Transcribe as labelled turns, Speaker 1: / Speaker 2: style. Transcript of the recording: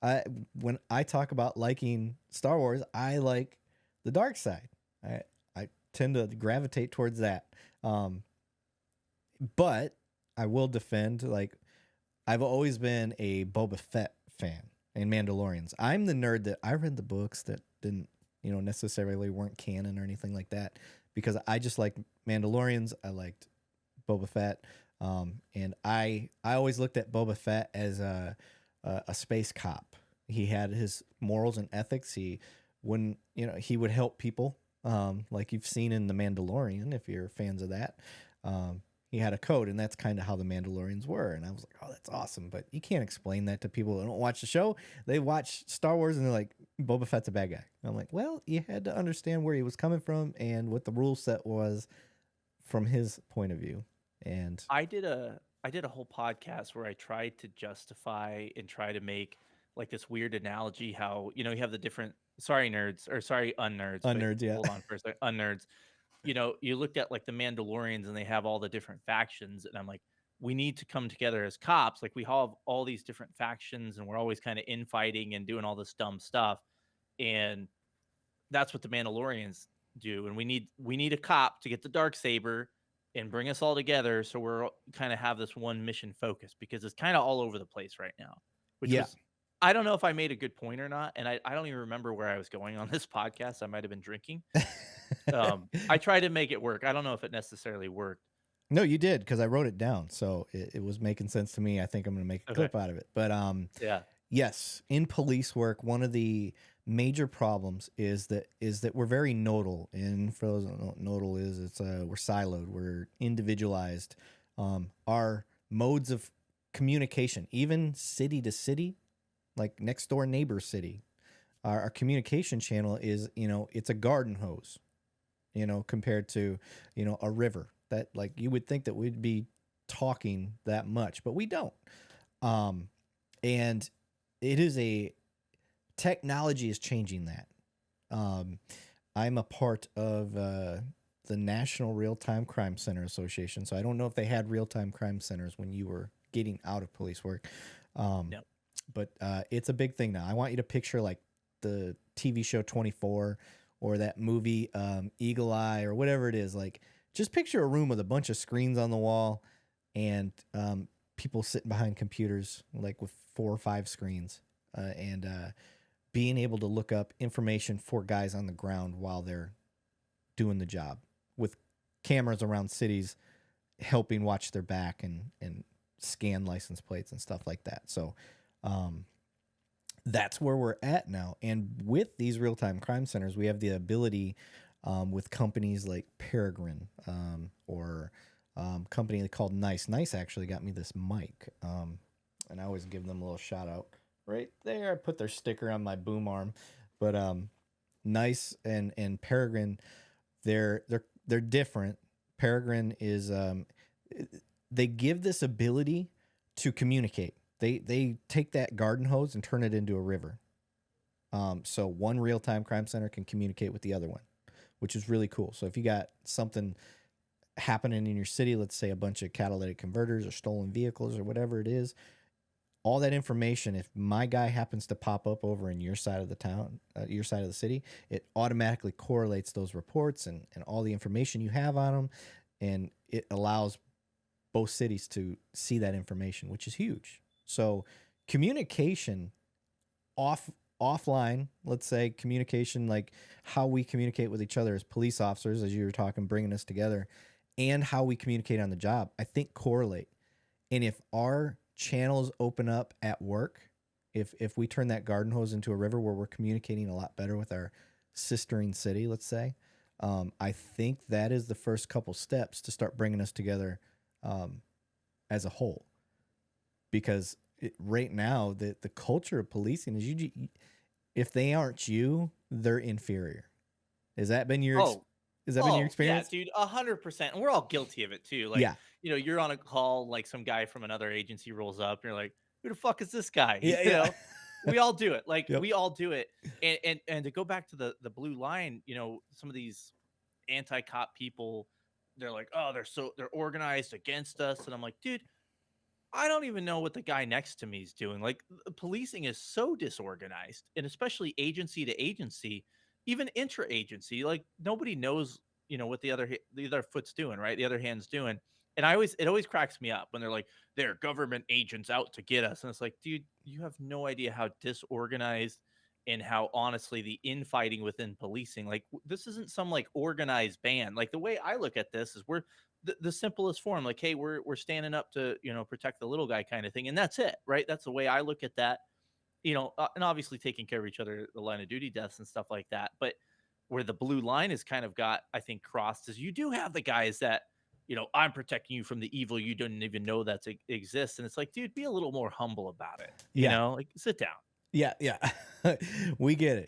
Speaker 1: I when I talk about liking Star Wars, I like the dark side. I tend to gravitate towards that. Um, but I will defend, like, I've always been a Boba Fett fan and Mandalorians. I'm the nerd that I read the books that didn't, necessarily weren't canon or anything like that, because I just liked Mandalorians. I liked Boba Fett. And I always looked at Boba Fett as a space cop. He had his morals and ethics. He wouldn't, he would help people, like you've seen in The Mandalorian, if you're fans of that. He had a code, and that's kind of how the Mandalorians were. And I was like, oh, that's awesome. But you can't explain that to people that don't watch the show. They watch Star Wars and they're like, Boba Fett's a bad guy. And I'm like, well, you had to understand where he was coming from and what the rule set was from his point of view. And
Speaker 2: I did a whole podcast where I tried to justify and try to make like this weird analogy how, you have the different sorry nerds or sorry unnerds, but
Speaker 1: nerds, yeah.
Speaker 2: hold on for a second, unnerds. You looked at like the Mandalorians and they have all the different factions, and I'm like, we need to come together as cops. Like we all have all these different factions, and we're always kind of infighting and doing all this dumb stuff. And that's what the Mandalorians do. And we need a cop to get the dark saber and bring us all together, so we're kind of have this one mission focus, because it's kind of all over the place right now. Which
Speaker 1: Yeah.
Speaker 2: was, I don't know if I made a good point or not, and I don't even remember where I was going on this podcast. I might have been drinking. I tried to make it work. I don't know if it necessarily worked.
Speaker 1: No, you did, because I wrote it down, so it was making sense to me. I think I'm going to make a
Speaker 2: Okay.
Speaker 1: clip out of it. But
Speaker 2: Yeah.
Speaker 1: yes, in police work, one of the major problems is that we're very nodal. And for those who don't know what nodal is, it's we're siloed, we're individualized. Our modes of communication, even city to city, like next door neighbor city, our communication channel is, it's a garden hose, compared to, a river that, like, you would think that we'd be talking that much, but we don't. Um, and it is a technology is changing that. Um, I'm a part of the National Real Time Crime Center Association, so I don't know if they had real time crime centers when you were getting out of police work. Um,
Speaker 2: Yep.
Speaker 1: but it's a big thing now. I want you to picture like the TV show 24 or that movie Eagle Eye or whatever it is. Like, just picture a room with a bunch of screens on the wall and people sitting behind computers, like with 4 or 5 screens, and being able to look up information for guys on the ground while they're doing the job, with cameras around cities helping watch their back and scan license plates and stuff like that. So that's where we're at now. And with these real-time crime centers, we have the ability, with companies like Peregrine, or company called Nice. Nice actually got me this mic, and I always give them a little shout out right there. I put their sticker on my boom arm, but Nice and Peregrine, they're different. Peregrine is they give this ability to communicate. They take that garden hose and turn it into a river. So one real time crime center can communicate with the other one, which is really cool. So if you got something happening in your city, let's say a bunch of catalytic converters or stolen vehicles or whatever it is, all that information, if my guy happens to pop up over in your side of the town, your side of the city, it automatically correlates those reports and all the information you have on them. And it allows both cities to see that information, which is huge. So communication offline, let's say communication, like how we communicate with each other as police officers, as you were talking, bringing us together, and how we communicate on the job, I think correlate. And if our channels open up at work, if we turn that garden hose into a river where we're communicating a lot better with our sistering city, let's say, I think that is the first couple steps to start bringing us together as a whole. Because right now, the culture of policing is if they aren't you, they're inferior. Has that been your
Speaker 2: Oh,
Speaker 1: has that been your
Speaker 2: oh yeah,
Speaker 1: experience?
Speaker 2: dude, 100%. And we're all guilty of it too. Like,
Speaker 1: Yeah,
Speaker 2: you're on a call, like some guy from another agency rolls up, and you're like, who the fuck is this guy?
Speaker 1: yeah, yeah.
Speaker 2: We all do it. Like,
Speaker 1: Yep.
Speaker 2: we all do it. And to go back to the blue line, some of these anti-cop people, they're like, oh, they're organized against us. And I'm like, dude, I don't even know what the guy next to me is doing. Like, policing is so disorganized, and especially agency to agency, even intra-agency. Like, nobody knows, what the other foot's doing, right? The other hand's doing. And it always cracks me up when they're like, they're government agents out to get us. And it's like, dude, you have no idea how disorganized and how honestly the infighting within policing, like this isn't some like organized band. Like the way I look at this is we're the simplest form, like, hey, we're standing up to protect the little guy kind of thing, and that's it, right? That's the way I look at that. And obviously taking care of each other, the line of duty deaths and stuff like that. But where the blue line is kind of got, I think, crossed is you do have the guys that, I'm protecting you from the evil you didn't even know that exists, and it's like, dude, be a little more humble about it.
Speaker 1: Yeah.
Speaker 2: Like sit down.
Speaker 1: Yeah, yeah. We get it.